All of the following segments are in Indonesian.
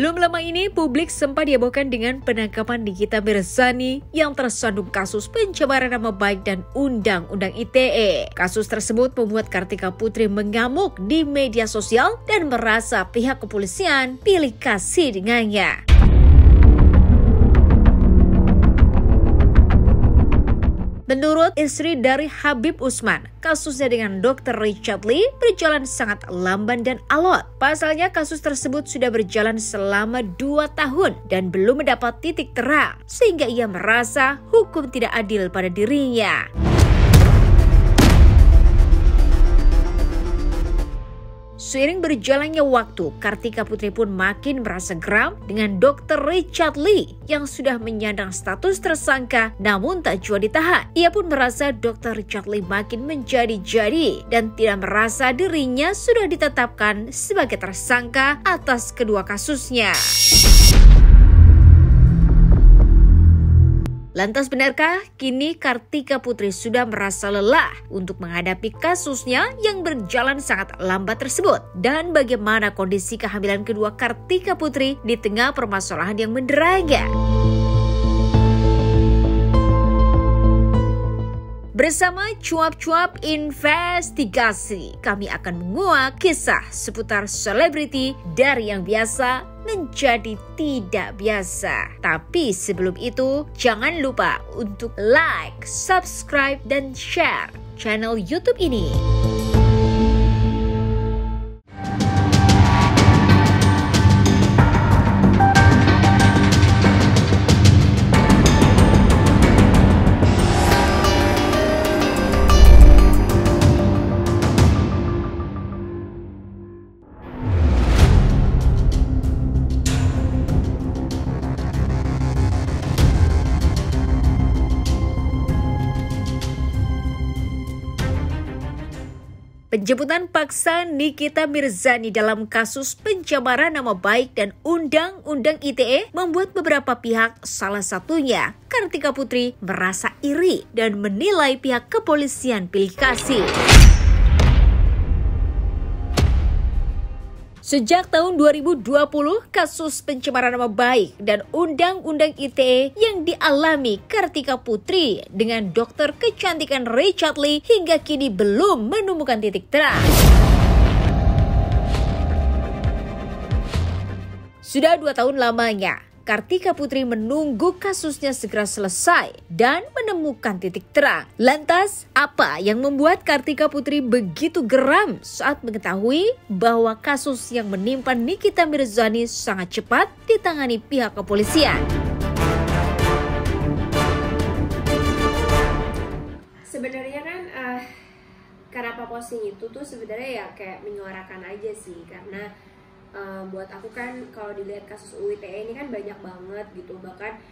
Belum lama ini, publik sempat dihebohkan dengan penangkapan Nikita Mirzani yang tersandung kasus pencemaran nama baik dan Undang-Undang ITE. Kasus tersebut membuat Kartika Putri mengamuk di media sosial dan merasa pihak kepolisian pilih kasih dengannya. Menurut istri dari Habib Usman, kasusnya dengan Dr. Richard Lee berjalan sangat lamban dan alot. Pasalnya kasus tersebut sudah berjalan selama 2 tahun dan belum mendapat titik terang, sehingga ia merasa hukum tidak adil pada dirinya. Seiring berjalannya waktu, Kartika Putri pun makin merasa geram dengan Dr. Richard Lee yang sudah menyandang status tersangka namun tak jua ditahan. Ia pun merasa Dr. Richard Lee makin menjadi-jadi dan tidak merasa dirinya sudah ditetapkan sebagai tersangka atas kedua kasusnya. Lantas benarkah kini Kartika Putri sudah merasa lelah untuk menghadapi kasusnya yang berjalan sangat lambat tersebut? Dan bagaimana kondisi kehamilan kedua Kartika Putri di tengah permasalahan yang menderanya? Bersama cuap-cuap investigasi, kami akan menguak kisah seputar selebriti dari yang biasa menjadi tidak biasa. Tapi sebelum itu, jangan lupa untuk like, subscribe, dan share channel YouTube ini. Penjemputan paksa Nikita Mirzani dalam kasus pencemaran nama baik dan Undang-Undang ITE membuat beberapa pihak, salah satunya Kartika Putri, merasa iri dan menilai pihak kepolisian pilih kasih. Sejak tahun 2020, kasus pencemaran nama baik dan Undang-Undang ITE yang dialami Kartika Putri dengan dokter kecantikan Richard Lee hingga kini belum menemukan titik terang. Sudah 2 tahun lamanya, Kartika Putri menunggu kasusnya segera selesai dan menemukan titik terang. Lantas, apa yang membuat Kartika Putri begitu geram saat mengetahui bahwa kasus yang menimpa Nikita Mirzani sangat cepat ditangani pihak kepolisian? Sebenarnya kan kenapa posting itu tuh sebenarnya ya kayak menyuarakan aja sih, karena buat aku kan kalau dilihat kasus UU ITE ini kan banyak banget gitu, bahkan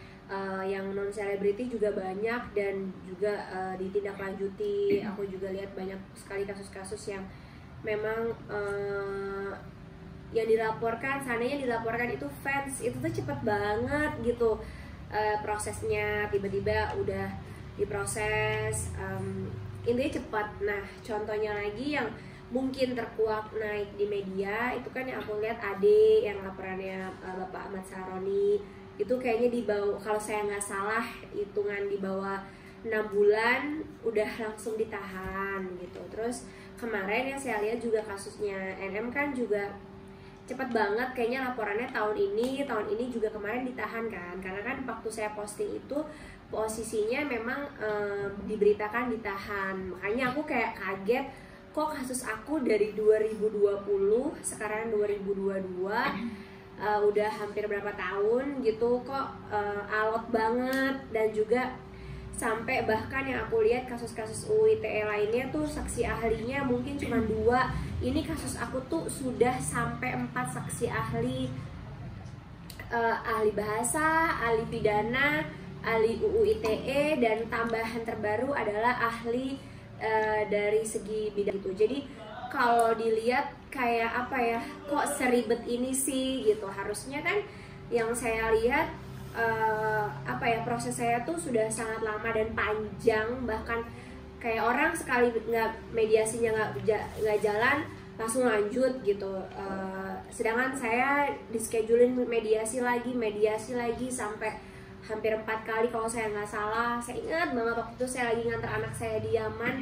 yang non selebriti juga banyak dan juga ditindaklanjuti. Aku juga lihat banyak sekali kasus-kasus yang memang yang dilaporkan, seandainya dilaporkan itu fans, itu tuh cepet banget gitu prosesnya, tiba-tiba udah diproses, intinya cepat. Nah, contohnya lagi yang mungkin terkuak naik di media itu kan yang aku lihat Ade yang laporannya Bapak Ahmad Saroni itu kayaknya di bawah, kalau saya nggak salah hitungan di bawah 6 bulan udah langsung ditahan gitu. Terus kemarin yang saya lihat juga kasusnya NM kan juga cepat banget, kayaknya laporannya tahun ini juga kemarin ditahan kan, karena kan waktu saya posting itu posisinya memang diberitakan ditahan. Makanya aku kayak kaget, kok kasus aku dari 2020 sekarang 2022 udah hampir berapa tahun gitu, kok alot banget. Dan juga sampai bahkan yang aku lihat kasus-kasus UU ITE lainnya tuh saksi ahlinya mungkin cuma 2. Ini kasus aku tuh sudah sampai 4 saksi ahli, ahli bahasa, ahli pidana, ahli UU ITE, dan tambahan terbaru adalah ahli dari segi bidang itu. Jadi kalau dilihat kayak apa ya, kok seribet ini sih gitu. Harusnya kan yang saya lihat apa ya, proses saya tuh sudah sangat lama dan panjang, bahkan kayak orang sekali nggak mediasinya nggak jalan langsung lanjut gitu. sedangkan saya dischedulin mediasi lagi sampai hampir 4 kali kalau saya nggak salah. Saya ingat banget waktu itu saya lagi nganter anak saya di Yaman,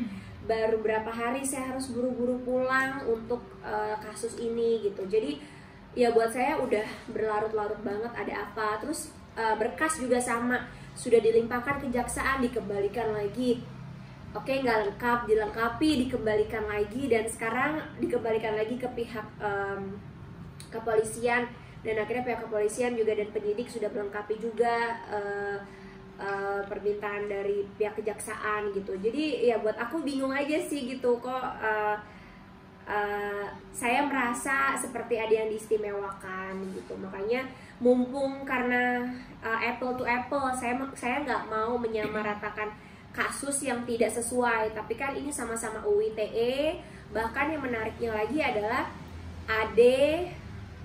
baru berapa hari saya harus buru-buru pulang untuk kasus ini gitu. Jadi ya buat saya udah berlarut-larut banget ada apa. Terus berkas juga sama, sudah dilimpahkan kejaksaan dikembalikan lagi. Oke, nggak lengkap, dilengkapi, dikembalikan lagi, dan sekarang dikembalikan lagi ke pihak kepolisian, dan akhirnya pihak kepolisian juga dan penyidik sudah melengkapi juga permintaan dari pihak kejaksaan gitu. Jadi ya buat aku bingung aja sih gitu, kok saya merasa seperti ada yang diistimewakan gitu. Makanya mumpung karena apple to apple, saya nggak mau menyamaratakan kasus yang tidak sesuai, tapi kan ini sama-sama UU ITE. Bahkan yang menariknya lagi adalah AD,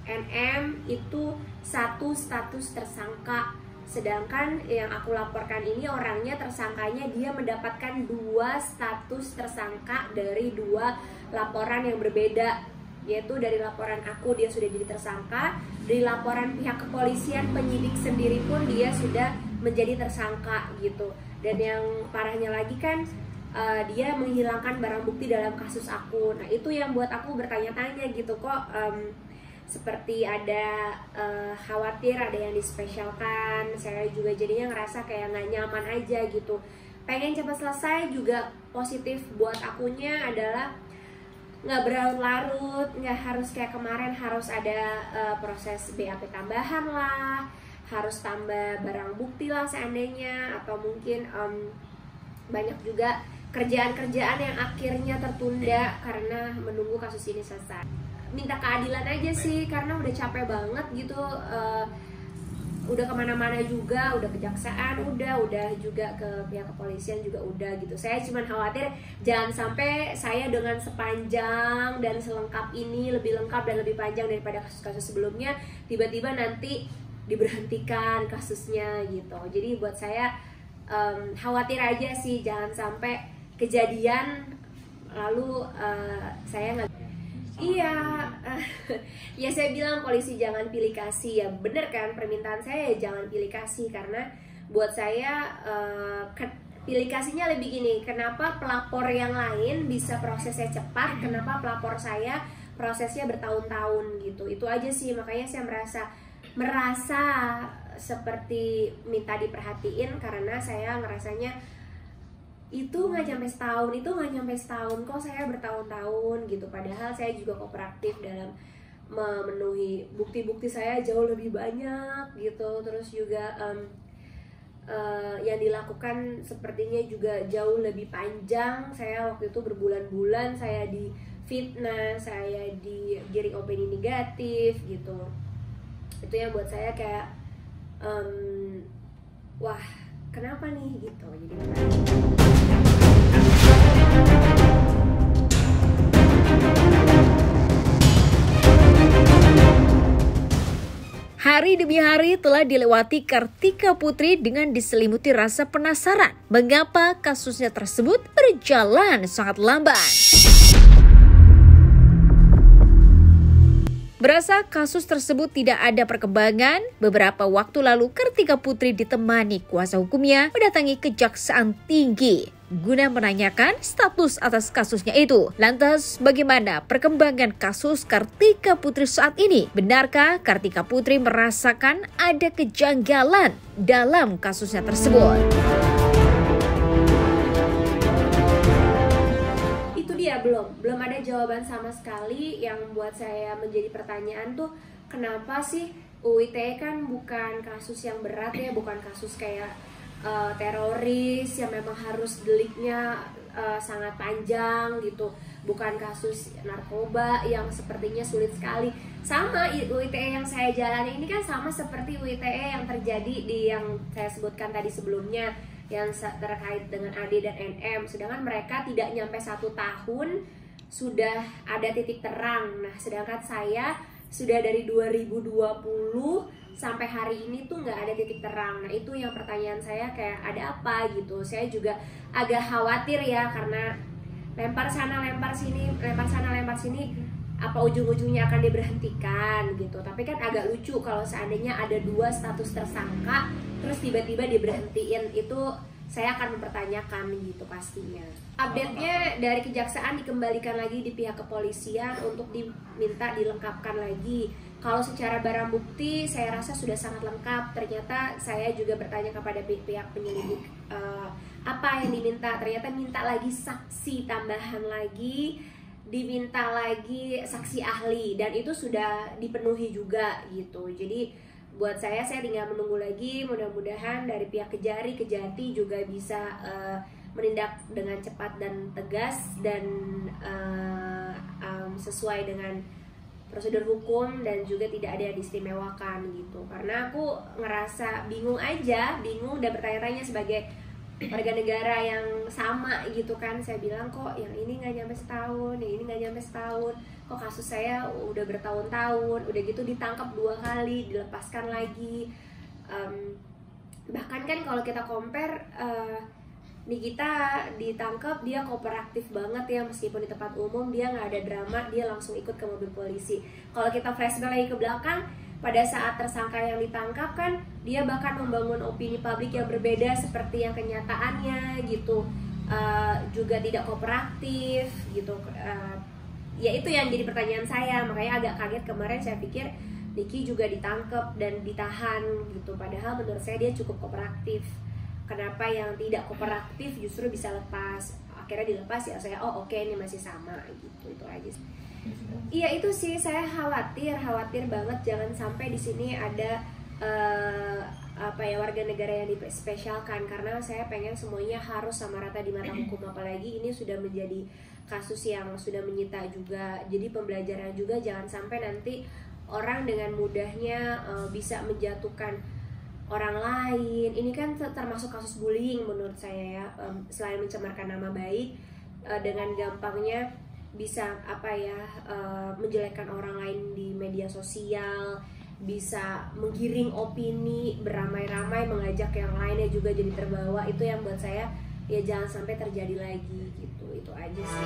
NM itu satu status tersangka, sedangkan yang aku laporkan ini orangnya tersangkanya dia mendapatkan 2 status tersangka dari 2 laporan yang berbeda, yaitu dari laporan aku dia sudah jadi tersangka, dari laporan pihak kepolisian penyidik sendiri pun dia sudah menjadi tersangka gitu. Dan yang parahnya lagi kan dia menghilangkan barang bukti dalam kasus aku. Nah itu yang buat aku bertanya-tanya gitu, kok seperti ada khawatir ada yang dispesialkan. Saya juga jadinya ngerasa kayak nggak nyaman aja gitu. Pengen cepat selesai juga. Positif buat akunya adalah nggak berlarut-larut, nggak harus kayak kemarin harus ada proses BAP tambahan lah, harus tambah barang bukti lah seandainya, atau mungkin banyak juga kerjaan-kerjaan yang akhirnya tertunda karena menunggu kasus ini selesai. Minta keadilan aja sih, karena udah capek banget gitu. Udah kemana-mana juga, udah kejaksaan, udah juga ke pihak kepolisian juga udah gitu. Saya cuma khawatir jangan sampai saya dengan sepanjang dan selengkap ini, lebih lengkap dan lebih panjang daripada kasus-kasus sebelumnya, tiba-tiba nanti diberhentikan kasusnya gitu. Jadi buat saya khawatir aja sih jangan sampai kejadian lalu saya nggak. Iya, ya saya bilang polisi jangan pilih kasih, ya bener kan, permintaan saya ya jangan pilih kasih, karena buat saya pilih kasihnya lebih gini, kenapa pelapor yang lain bisa prosesnya cepat, kenapa pelapor saya prosesnya bertahun-tahun gitu. Itu aja sih, makanya saya merasa seperti minta diperhatiin, karena saya ngerasanya itu nggak nyampe setahun, kok saya bertahun-tahun gitu. Padahal saya juga kooperatif dalam memenuhi bukti-bukti saya jauh lebih banyak gitu. Terus juga yang dilakukan sepertinya juga jauh lebih panjang. Saya waktu itu berbulan-bulan saya difitnah, saya digiring opini negatif gitu. Itu yang buat saya kayak wah kenapa nih gitu. Jadi hari demi hari telah dilewati Kartika Putri dengan diselimuti rasa penasaran mengapa kasusnya tersebut berjalan sangat lamban. Berasa kasus tersebut tidak ada perkembangan, beberapa waktu lalu Kartika Putri ditemani kuasa hukumnya mendatangi Kejaksaan Tinggi guna menanyakan status atas kasusnya itu. Lantas bagaimana perkembangan kasus Kartika Putri saat ini? Benarkah Kartika Putri merasakan ada kejanggalan dalam kasusnya tersebut? belum ada jawaban sama sekali. Yang buat saya menjadi pertanyaan tuh, kenapa sih UU ITE kan bukan kasus yang berat ya, bukan kasus kayak teroris yang memang harus deliknya sangat panjang gitu, bukan kasus narkoba yang sepertinya sulit sekali. Sama UU ITE yang saya jalani ini kan sama seperti UU ITE yang terjadi di yang saya sebutkan tadi sebelumnya, yang terkait dengan AD dan NM, sedangkan mereka tidak nyampe 1 tahun sudah ada titik terang. Nah sedangkan saya sudah dari 2020 sampai hari ini tuh nggak ada titik terang. Nah itu yang pertanyaan saya, kayak ada apa gitu. Saya juga agak khawatir ya, karena lempar sana lempar sini, apa ujung-ujungnya akan diberhentikan gitu. Tapi kan agak lucu kalau seandainya ada 2 status tersangka terus tiba-tiba diberhentiin, itu saya akan mempertanyakan gitu pastinya. Update-nya dari kejaksaan dikembalikan lagi di pihak kepolisian untuk diminta dilengkapkan lagi. Kalau secara barang bukti saya rasa sudah sangat lengkap. Ternyata saya juga bertanya kepada pihak penyelidik apa yang diminta. Ternyata minta lagi saksi tambahan lagi, diminta lagi saksi ahli, dan itu sudah dipenuhi juga gitu. Jadi buat saya tinggal menunggu lagi. Mudah-mudahan dari pihak Kejati juga bisa menindak dengan cepat dan tegas dan sesuai dengan prosedur hukum, dan juga tidak ada yang diistimewakan gitu. Karena aku ngerasa bingung dan bertanya-tanya sebagai warga negara yang sama gitu kan. Saya bilang kok yang ini nggak nyampe setahun, yang ini nggak nyampe setahun, kok kasus saya udah bertahun-tahun, udah gitu ditangkap 2 kali, dilepaskan lagi. Bahkan kan kalau kita compare, Nikita ditangkap dia kooperatif banget ya, meskipun di tempat umum dia nggak ada drama, dia langsung ikut ke mobil polisi. Kalau kita flashback lagi ke belakang, pada saat tersangka yang ditangkap kan dia bahkan membangun opini publik yang berbeda seperti yang kenyataannya gitu, juga tidak kooperatif gitu. Ya itu yang jadi pertanyaan saya, makanya agak kaget kemarin. Saya pikir Niki juga ditangkap dan ditahan gitu, padahal menurut saya dia cukup kooperatif. Kenapa yang tidak kooperatif justru bisa lepas? Akhirnya dilepas ya, saya oke, ini masih sama gitu. Itu aja sih. Iya itu sih, saya khawatir banget jangan sampai di sini ada warga negara yang dispesialkan, karena saya pengen semuanya harus sama rata di mata hukum. Apalagi ini sudah menjadi kasus yang sudah menyita juga, jadi pembelajaran juga, jangan sampai nanti orang dengan mudahnya bisa menjatuhkan orang lain. Ini kan termasuk kasus bullying menurut saya ya. Selain mencemarkan nama baik, dengan gampangnya bisa menjelekkan orang lain di media sosial, bisa menggiring opini beramai-ramai, mengajak yang lainnya juga jadi terbawa. Itu yang buat saya ya jangan sampai terjadi lagi gitu. Itu aja sih.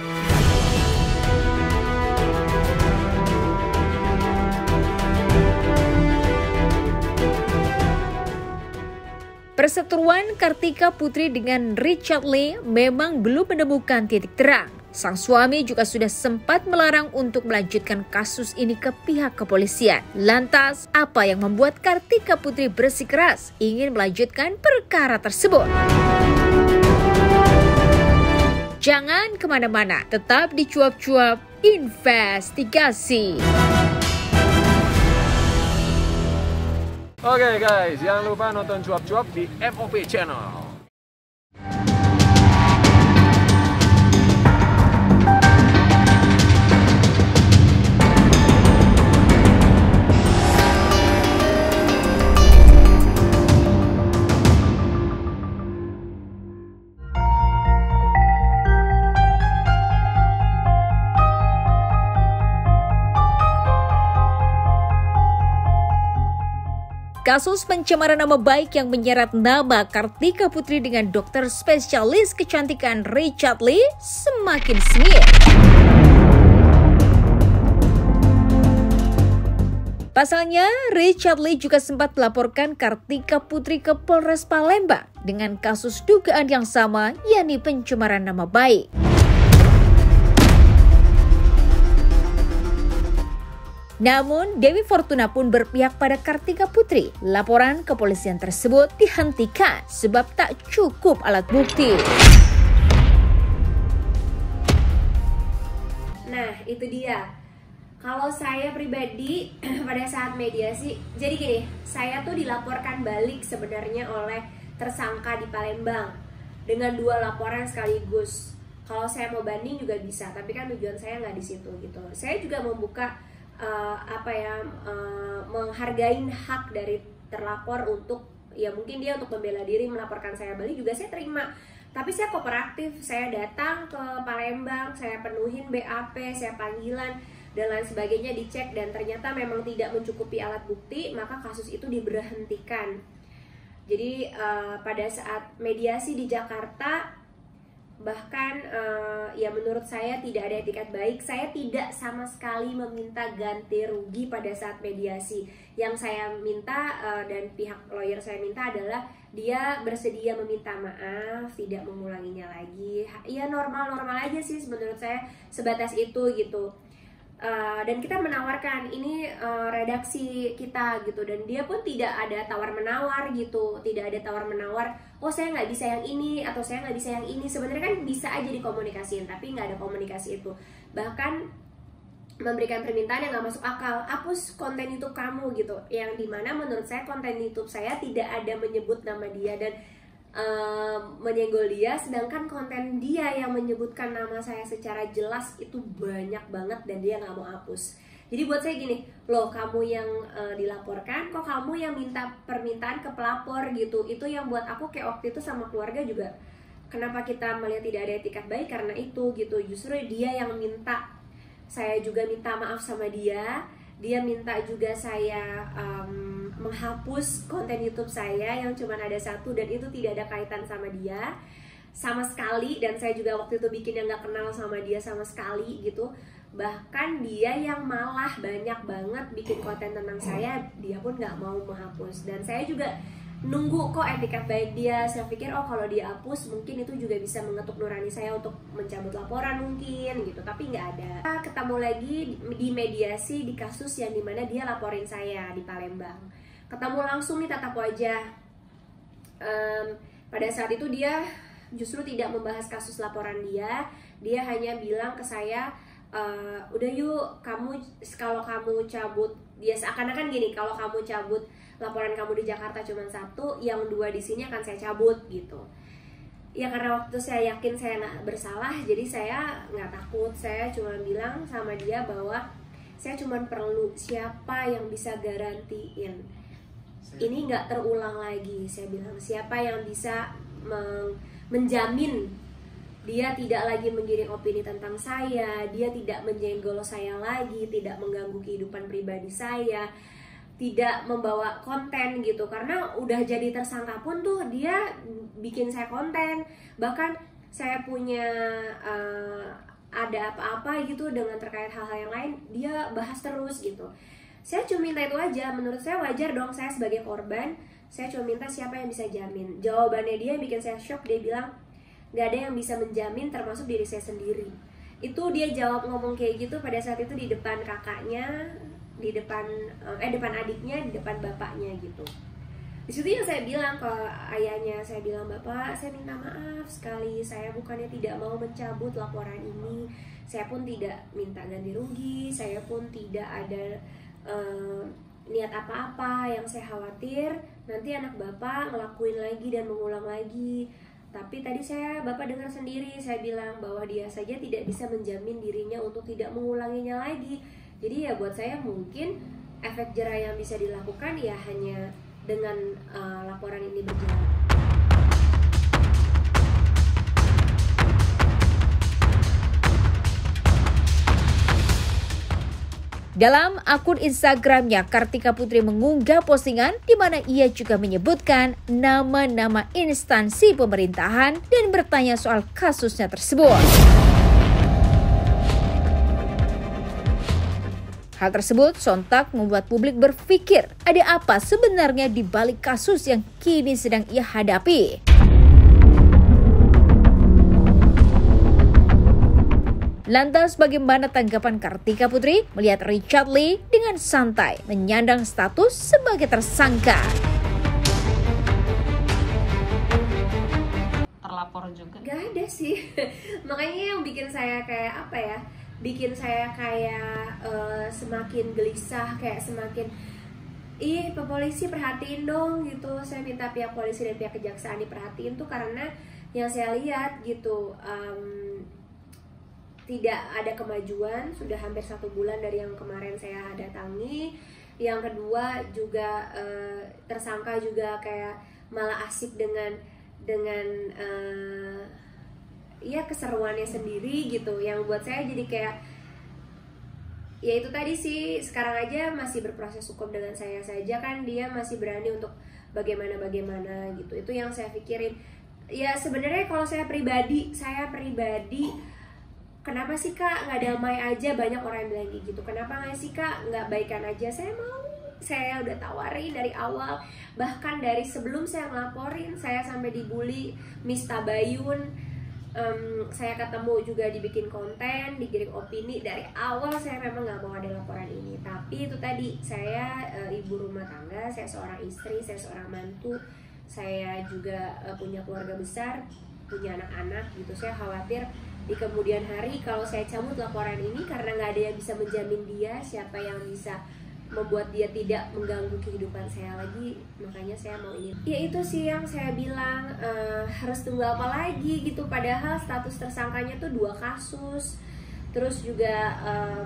Perseteruan Kartika Putri dengan Richard Lee memang belum menemukan titik terang. Sang suami juga sudah sempat melarang untuk melanjutkan kasus ini ke pihak kepolisian. Lantas, apa yang membuat Kartika Putri bersikeras ingin melanjutkan perkara tersebut? Jangan kemana-mana, tetap di Cuap-Cuap Investigasi. Oke guys, jangan lupa nonton Cuap-Cuap di MOP Channel. Kasus pencemaran nama baik yang menyeret nama Kartika Putri dengan dokter spesialis kecantikan Richard Lee semakin sengit. Pasalnya, Richard Lee juga sempat melaporkan Kartika Putri ke Polres Palembang dengan kasus dugaan yang sama, yakni pencemaran nama baik. Namun, Dewi Fortuna pun berpihak pada Kartika Putri. Laporan kepolisian tersebut dihentikan sebab tak cukup alat bukti. Nah, itu dia. Kalau saya pribadi pada saat mediasi, jadi gini, saya tuh dilaporkan balik sebenarnya oleh tersangka di Palembang dengan 2 laporan sekaligus. Kalau saya mau banding juga bisa, tapi kan tujuan saya nggak di situ gitu. Saya juga membuka menghargai hak dari terlapor untuk, ya mungkin dia untuk membela diri melaporkan saya balik juga saya terima. Tapi saya kooperatif, saya datang ke Palembang, saya penuhin BAP, saya panggilan dan lain sebagainya, dicek dan ternyata memang tidak mencukupi alat bukti, maka kasus itu diberhentikan. Jadi pada saat mediasi di Jakarta, bahkan ya menurut saya tidak ada etikat baik. Saya tidak sama sekali meminta ganti rugi pada saat mediasi. Yang saya minta dan pihak lawyer saya minta adalah dia bersedia meminta maaf, tidak mengulanginya lagi. Ya normal-normal aja sih menurut saya, sebatas itu gitu. Dan kita menawarkan ini redaksi kita gitu, dan dia pun tidak ada tawar menawar gitu, tidak ada tawar menawar, oh saya nggak bisa yang ini atau saya nggak bisa yang ini. Sebenarnya kan bisa aja dikomunikasiin, tapi nggak ada komunikasi itu. Bahkan memberikan permintaan yang nggak masuk akal, hapus konten YouTube kamu gitu, yang dimana menurut saya konten YouTube saya tidak ada menyebut nama dia dan menyenggol dia, sedangkan konten dia yang menyebutkan nama saya secara jelas itu banyak banget dan dia nggak mau hapus. Jadi buat saya gini, loh kamu yang dilaporkan, kok kamu yang minta permintaan ke pelapor gitu. Itu yang buat aku kayak waktu itu sama keluarga juga, kenapa kita melihat tidak ada etikat baik karena itu gitu. Justru dia yang minta, saya juga minta maaf sama dia. Dia minta juga saya menghapus konten YouTube saya yang cuma ada satu dan itu tidak ada kaitan sama dia sama sekali. Dan saya juga waktu itu bikin yang gak kenal sama dia sama sekali gitu. Bahkan dia yang malah banyak banget bikin konten tentang saya, dia pun gak mau menghapus. Dan saya juga nunggu kok etikat baik dia. Saya pikir oh kalau dia hapus mungkin itu juga bisa mengetuk nurani saya untuk mencabut laporan mungkin gitu, tapi nggak ada. Ketemu lagi di mediasi di kasus yang dimana dia laporin saya di Palembang, ketemu langsung nih tatap wajah. Pada saat itu dia justru tidak membahas kasus laporan dia hanya bilang ke saya, udah yuk kamu, kalau kamu cabut, dia seakan-akan gini, kalau kamu cabut laporan kamu di Jakarta cuma satu, yang dua di sini akan saya cabut gitu. Ya karena waktu saya yakin saya nggak bersalah, jadi saya nggak takut. Saya cuma bilang sama dia bahwa saya cuma perlu siapa yang bisa garantiin ini nggak terulang lagi. Saya bilang siapa yang bisa menjamin dia tidak lagi menggiring opini tentang saya, dia tidak menjenggol saya lagi, tidak mengganggu kehidupan pribadi saya, tidak membawa konten gitu. Karena udah jadi tersangka pun tuh dia bikin saya konten. Bahkan saya punya ada apa-apa gitu dengan terkait hal-hal yang lain, dia bahas terus gitu. Saya cuma minta itu aja, menurut saya wajar dong, saya sebagai korban. Saya cuma minta siapa yang bisa jamin. Jawabannya dia bikin saya shock, dia bilang gak ada yang bisa menjamin termasuk diri saya sendiri. Itu dia jawab ngomong kayak gitu pada saat itu di depan kakaknya, di depan depan adiknya, di depan bapaknya gitu. Di situ yang saya bilang ke ayahnya, saya bilang, Bapak, saya minta maaf sekali, saya bukannya tidak mau mencabut laporan ini, saya pun tidak minta ganti rugi, saya pun tidak ada niat apa-apa. Yang saya khawatir nanti anak Bapak ngelakuin lagi dan mengulang lagi. Tapi tadi Bapak dengar sendiri, saya bilang bahwa dia saja tidak bisa menjamin dirinya untuk tidak mengulanginya lagi. Jadi ya buat saya mungkin efek jera yang bisa dilakukan ya hanya dengan laporan ini berjalan. Dalam akun Instagramnya, Kartika Putri mengunggah postingan di mana ia juga menyebutkan nama-nama instansi pemerintahan dan bertanya soal kasusnya tersebut. Hal tersebut sontak membuat publik berpikir ada apa sebenarnya di balik kasus yang kini sedang ia hadapi. Lantas bagaimana tanggapan Kartika Putri melihat Richard Lee dengan santai menyandang status sebagai tersangka? Terlapor juga? Gak ada sih. Makanya yang bikin saya kayak apa ya, bikin saya kayak semakin gelisah, kayak semakin Pak polisi perhatiin dong gitu. Saya minta pihak polisi dan pihak kejaksaan diperhatiin tuh karena yang saya lihat gitu, tidak ada kemajuan. Sudah hampir 1 bulan dari yang kemarin saya datangi. Yang kedua juga tersangka juga kayak malah asik dengan ya keseruannya sendiri gitu, yang buat saya jadi kayak ya itu tadi sih, sekarang aja masih berproses hukum dengan saya saja kan, dia masih berani untuk bagaimana gitu. Itu yang saya pikirin. Ya sebenarnya kalau saya pribadi kenapa sih Kak nggak damai aja? Banyak orang yang bilang gitu. Kenapa nggak sih Kak nggak baikan aja? Saya udah tawarin dari awal, bahkan dari sebelum saya ngelaporin, saya sampai dibully Miss Tabayun. Saya ketemu juga dibikin konten, digiring opini. Dari awal saya memang nggak mau ada laporan ini. Tapi itu tadi, saya ibu rumah tangga, saya seorang istri, saya seorang mantu, saya juga punya keluarga besar, punya anak-anak gitu. Saya khawatir di kemudian hari kalau saya cabut laporan ini karena nggak ada yang bisa menjamin dia, siapa yang bisa membuat dia tidak mengganggu kehidupan saya lagi. Makanya saya mau ini. Ya itu sih yang saya bilang, harus tunggu apa lagi gitu. Padahal status tersangkanya tuh 2 kasus. Terus juga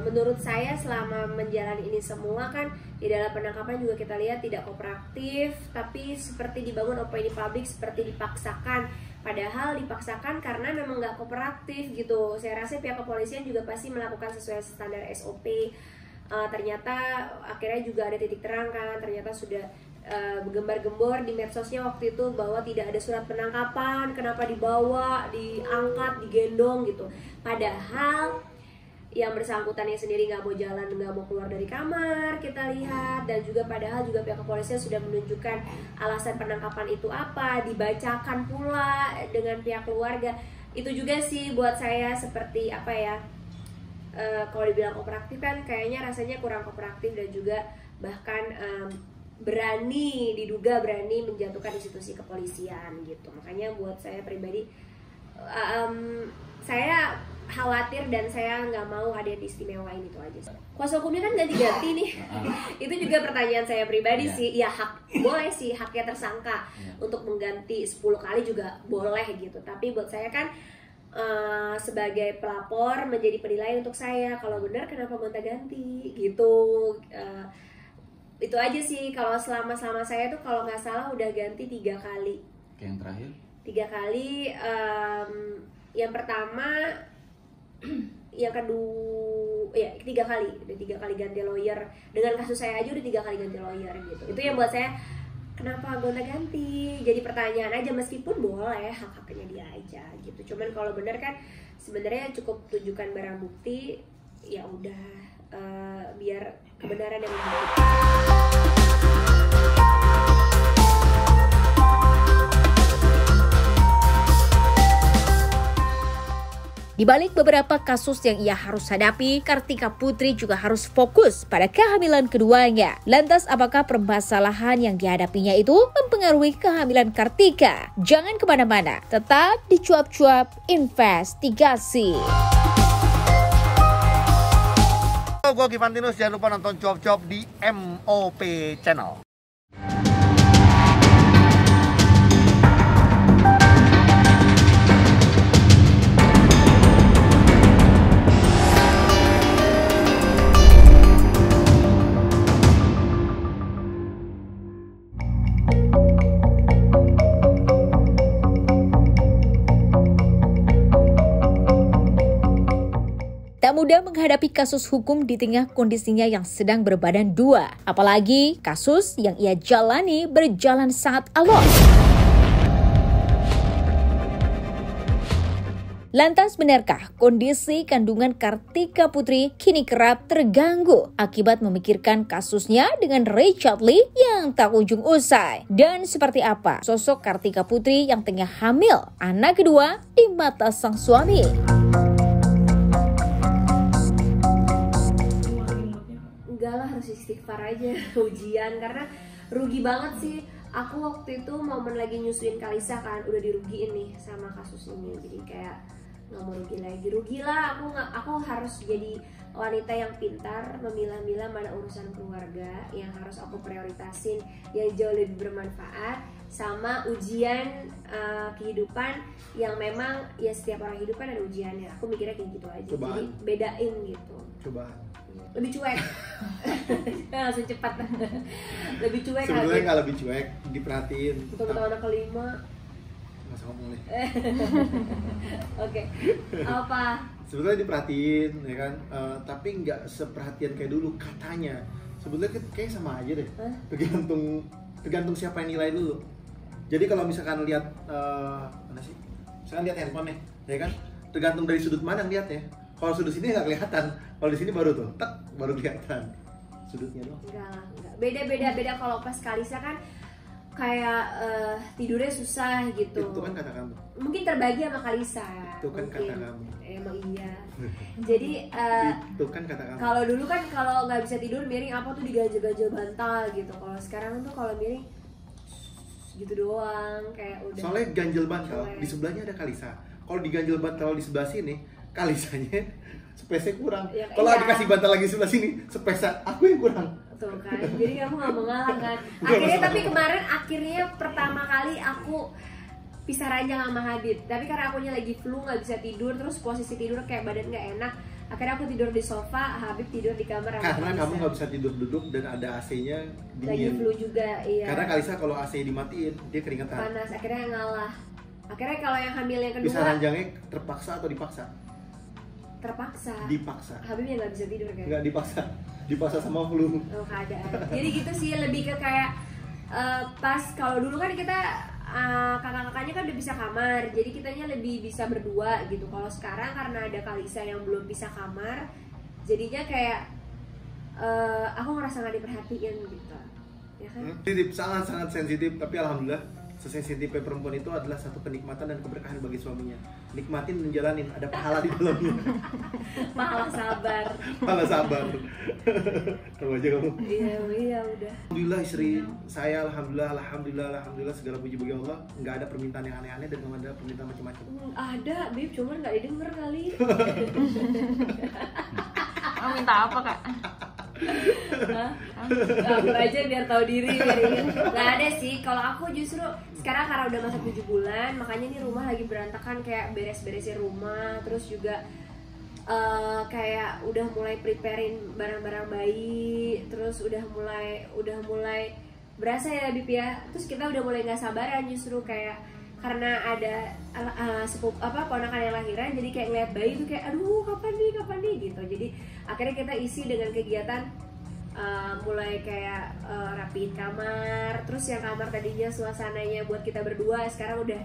menurut saya selama menjalani ini semua kan di dalam penangkapan juga kita lihat tidak kooperatif, tapi seperti dibangun opini publik seperti dipaksakan. Padahal dipaksakan karena memang nggak kooperatif gitu. Saya rasa pihak kepolisian juga pasti melakukan sesuai standar SOP. Ternyata akhirnya juga ada titik terang kan, ternyata sudah gembar-gembor di medsosnya waktu itu bahwa tidak ada surat penangkapan, kenapa dibawa, diangkat, digendong gitu. Padahal yang bersangkutannya sendiri nggak mau jalan, nggak mau keluar dari kamar, kita lihat. Dan juga padahal juga pihak kepolisian sudah menunjukkan alasan penangkapan itu apa, dibacakan pula dengan pihak keluarga. Itu juga sih buat saya seperti apa ya, kalau dibilang kooperatif kan kayaknya rasanya kurang kooperatif, dan juga bahkan diduga berani menjatuhkan institusi kepolisian gitu. Makanya buat saya pribadi, saya khawatir dan saya nggak mau ada yang diistimewain, itu aja. Kuasa hukumnya kan ganti-ganti nih. Itu juga pertanyaan saya pribadi sih. Ya boleh sih haknya tersangka untuk mengganti 10 kali juga boleh gitu. Tapi buat saya kan sebagai pelapor menjadi penilaian untuk saya, kalau benar kenapa gonta-ganti gitu. Itu aja sih. Kalau selama saya tuh kalau nggak salah udah ganti 3 kali. Yang terakhir? 3 kali. Yang pertama, yang kedua, ya 3 kali. Udah 3 kali ganti lawyer. Dengan kasus saya aja udah 3 kali ganti lawyer gitu. Itu yang buat saya, kenapa gonta-ganti? Jadi pertanyaan aja, meskipun boleh hak-haknya dia aja gitu. Cuman kalau benar kan sebenarnya cukup tunjukkan barang bukti, ya udah biar kebenaran yang membuktikan. Di balik beberapa kasus yang ia harus hadapi, Kartika Putri juga harus fokus pada kehamilan keduanya. Lantas apakah permasalahan yang dihadapinya itu mempengaruhi kehamilan Kartika? Jangan kemana-mana, tetap di Cuap-Cuap Investigasi. Gue Givantinus, jangan lupa nonton Cuap-Cuap di MOP Channel. Tak mudah menghadapi kasus hukum di tengah kondisinya yang sedang berbadan 2. Apalagi kasus yang ia jalani berjalan sangat alot. Lantas benarkah kondisi kandungan Kartika Putri kini kerap terganggu akibat memikirkan kasusnya dengan Richard Lee yang tak ujung usai? Dan seperti apa sosok Kartika Putri yang tengah hamil anak kedua di mata sang suami? Enggak lah, harus istighfar aja ujian, karena rugi banget sih. Aku waktu itu momen lagi nyusuin Kalisa kan, udah dirugiin nih sama kasus ini, jadi kayak nggak mau rugi lah. Aku harus jadi wanita yang pintar memilah-milah mana urusan keluarga yang harus aku prioritasin, yang jauh lebih bermanfaat, sama ujian kehidupan yang memang ya setiap orang hidup kan ada ujiannya. Aku mikirnya kayak gitu aja. Cobaan. Jadi bedain gitu. Cobaan. Lebih cuek. Langsung cepat. Lebih cuek. Sebenarnya nggak lebih cuek, diperhatiin. Untuk anak kelima. Masa ngomong nih. Oke. Apa? Sebetulnya diperhatiin, ya kan? Tapi nggak seperhatian kayak dulu katanya. Sebetulnya kayak sama aja deh. Tergantung siapa yang nilai dulu. Jadi kalau misalkan lihat mana sih? Misalkan lihat handphone nih, ya kan? Tergantung dari sudut mana lihatnya. Kalau sudut sini nggak kelihatan, kalau di sini baru tuh, baru kelihatan sudutnya doang. Enggak. Beda kalau pas Kalisa kan kayak tidurnya susah gitu. Itu kan kata kamu. Mungkin terbagi sama Kalisa. Itu kan mungkin. kata kamu. Emang iya. Jadi itu kan kata kamu. kalau dulu kan kalau nggak bisa tidur miring apa tuh diganjel-ganjel bantal gitu. Kalau sekarang tuh kalau miring gitu doang kayak udah. Soalnya ganjel bantal Soalnya. di sebelahnya ada Kalisa. Kalau diganjel bantal di sebelah sini, Kalisanya space-nya kurang. Ya, Kalau iya. dikasih bantal lagi sebelah sini, space aku yang kurang. Tuh kan, jadi kamu gak mau ngalah kan. Akhirnya tapi kemarin pertama kali aku pisah ranjang sama Habib. Tapi karena akunya lagi flu gak bisa tidur, terus posisi tidur kayak badan gak enak. Akhirnya aku tidur di sofa, Habib tidur di kamar. Karena kamu nggak bisa tidur duduk dan ada AC-nya lagi dingin. flu juga, iya. Karena Kalisa kalau AC dimatiin dia keringetan. Panas, akhirnya ngalah. Akhirnya kalau yang hamil yang kedua Pisah ranjangnya terpaksa atau dipaksa? terpaksa. Dipaksa. Habib yang nggak bisa tidur kan? Nggak dipaksa, dipaksa sama flu. Oh, keadaan. Jadi gitu sih, lebih ke kayak pas kalau dulu kan kita kakak-kakaknya kan udah bisa kamar, jadi kitanya lebih bisa berdua gitu. Kalau sekarang karena ada Kalisa yang belum bisa kamar, jadinya kayak aku ngerasa nggak diperhatiin gitu, ya kan? Sensitif, sangat sensitif. Tapi alhamdulillah sesensitifnya perempuan itu adalah satu kenikmatan dan keberkahan bagi suaminya. Nikmatin menjalanin, ada pahala di dalamnya. Pahala sabar. Pahala sabar. Tahu aja kamu. Iya udah. Alhamdulillah istri saya, alhamdulillah segala puji bagi Allah. Nggak ada permintaan yang aneh-aneh dan nggak ada permintaan macam-macam. Ada, Bib, cuman nggak didengar kali. Kamu minta apa, Kak? Aku aja biar tahu diri. Nggak ada sih. Kalau aku justru sekarang karena udah masuk 7 bulan, makanya nih rumah lagi berantakan, kayak beres-beresin rumah, terus juga kayak udah mulai preparein barang-barang bayi, terus udah mulai berasa ya Bib ya. Terus kita udah mulai nggak sabaran justru kayak karena ada ponakan yang lahiran, jadi kayak ngeliat bayi tuh kayak aduh kapan nih gitu. Jadi akhirnya kita isi dengan kegiatan mulai kayak rapiin kamar, terus yang kamar tadinya suasananya buat kita berdua sekarang udah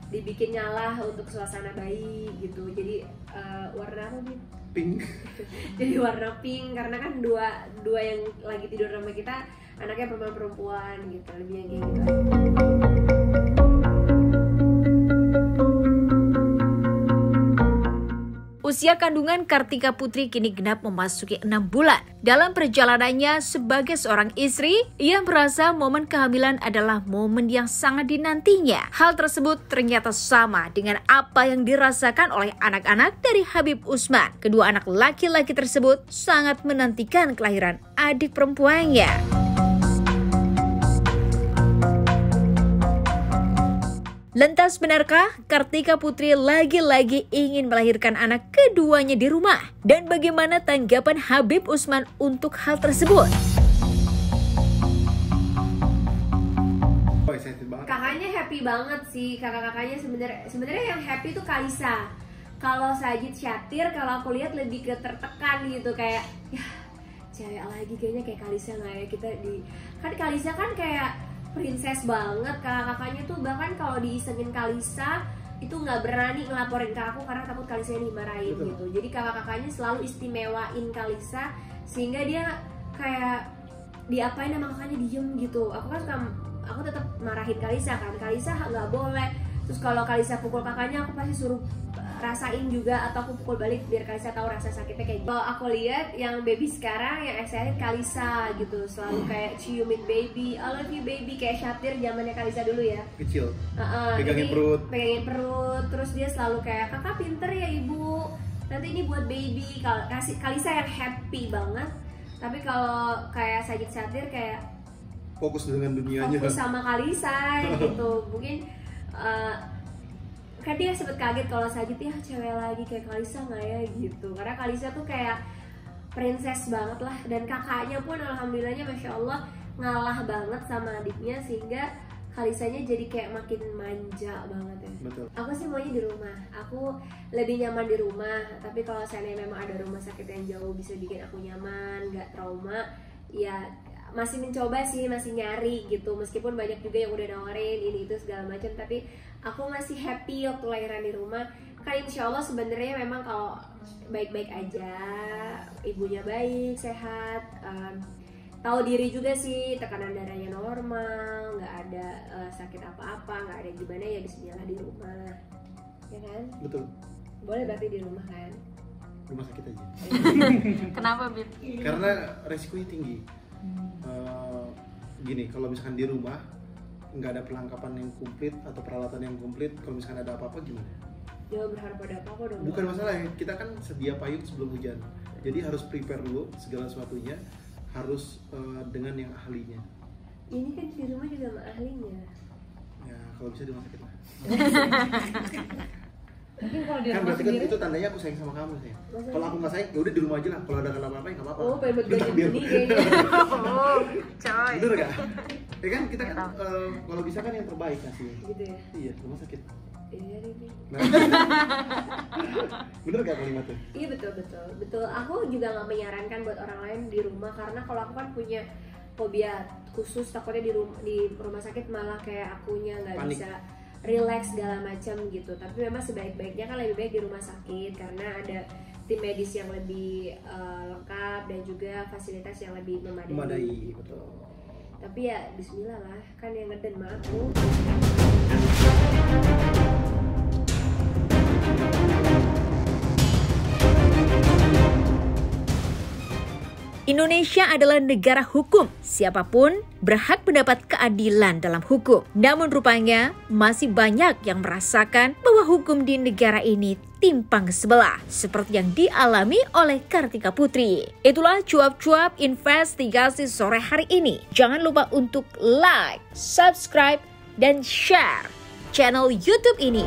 dibikin nyala untuk suasana bayi gitu. Jadi warna apa nih? Pink. Jadi warna pink karena kan dua yang lagi tidur sama kita anaknya perempuan gitu, lebih yang kayak gitu. Usia kandungan Kartika Putri kini genap memasuki 6 bulan. Dalam perjalanannya sebagai seorang istri, ia merasa momen kehamilan adalah momen yang sangat dinantinya. Hal tersebut ternyata sama dengan apa yang dirasakan oleh anak-anak dari Habib Usman. Kedua anak laki-laki tersebut sangat menantikan kelahiran adik perempuannya. Lantas benarkah Kartika Putri lagi-lagi ingin melahirkan anak keduanya di rumah? Dan bagaimana tanggapan Habib Usman untuk hal tersebut? Kakaknya happy banget sih, kakak-kakaknya sebenarnya yang happy tuh Kalisa. Kalau Sajid Syatir, kalau aku lihat lebih ke tertekan gitu, kayak ya cewek lagi kayaknya kayak Kalisa nggak ya kita di. Kan Kalisa kan kayak princess banget, kakak-kakaknya tuh bahkan kalau diisengin Kalisa itu nggak berani ngelaporin ke aku karena takut Kalisa dimarahin gitu. Jadi kakak-kakaknya selalu istimewain Kalisa sehingga dia kayak diapain sama kakaknya diem gitu. Aku tetap marahin Kalisa kan, Kalisa nggak boleh. Terus kalau Kalisa pukul kakaknya aku pasti suruh rasain juga atau aku pukul balik biar Kalisa tahu rasa sakitnya kayak gitu. Kalau aku lihat yang baby sekarang yang excited Kalisa gitu, selalu kayak ciumin baby, I love you baby, kayak Syatir zamannya Kalisa dulu ya. Kecil. Pegangin perut, terus dia selalu kayak kakak pinter ya ibu, nanti ini buat baby. Kalau Kalisa yang happy banget, tapi kalau kayak Sajid Syatir kayak fokus dengan dunianya. Fokus sama Kalisa gitu, mungkin. Kan dia sempet kaget kalau Sajid ya cewek lagi kayak Kalisa nggak ya gitu, karena Kalisa tuh kayak princess banget lah, dan kakaknya pun alhamdulillahnya masya Allah ngalah banget sama adiknya sehingga Kalisanya jadi kayak makin manja banget ya. Betul. Aku sih maunya di rumah, aku lebih nyaman di rumah, tapi kalau seandainya memang ada rumah sakit yang jauh bisa bikin aku nyaman, nggak trauma, ya masih mencoba sih, masih nyari gitu, meskipun banyak juga yang udah nawarin ini itu segala macam, tapi aku masih happy waktu lahiran di rumah. Kan insya Allah sebenarnya memang kalau baik-baik aja, ibunya baik, sehat, tahu diri juga sih, tekanan darahnya normal, nggak ada sakit apa-apa, nggak ada gimana, ya bismillah di rumah, ya kan? Betul. Boleh berarti di rumah kan? Rumah sakit aja. Kenapa, Bib? Karena resikonya tinggi. Gini, kalau misalkan di rumah nggak ada perlengkapan yang komplit atau peralatan yang komplit, kalau misalkan ada apa-apa gimana? Jangan berharap ada apa-apa dong. Bukan masalah ya, kita kan sedia payung sebelum hujan. Jadi harus prepare dulu segala sesuatunya, harus dengan yang ahlinya. Ini kan di rumah juga sama ahlinya. Ya kalau bisa di rumah sakit lah. Mungkin kalau di Kan rumah berarti kan sendiri itu tandanya aku sayang sama kamu sih. Kalau aku nggak sayang, ya udah di rumah aja lah. Kalau ada kenapa-napa ya nggak apa-apa. Oh, pengen Bentar, bergaji biar- gini kayaknya. oh, coy. Bener gak? Ya kan kita kan kalau bisa kan yang terbaik kasih. Gitu ya. Iya, rumah sakit. Iya ini. Nah, bener gak kalimatnya? Iya betul. Aku juga nggak menyarankan buat orang lain di rumah, karena kalau aku kan punya fobia khusus, takutnya di rumah sakit malah kayak akunya nggak Panik. bisa relax segala macam gitu. Tapi memang sebaik-baiknya kan lebih baik di rumah sakit, karena ada tim medis yang lebih lengkap dan juga fasilitas yang lebih Memadai, betul. Tapi ya bismillah lah, kan yang ngeden mah aku. Indonesia adalah negara hukum. Siapapun berhak mendapat keadilan dalam hukum. Namun rupanya masih banyak yang merasakan bahwa hukum di negara ini timpang sebelah, seperti yang dialami oleh Kartika Putri. Itulah cuap-cuap investigasi sore hari ini. Jangan lupa untuk like, subscribe, dan share channel YouTube ini.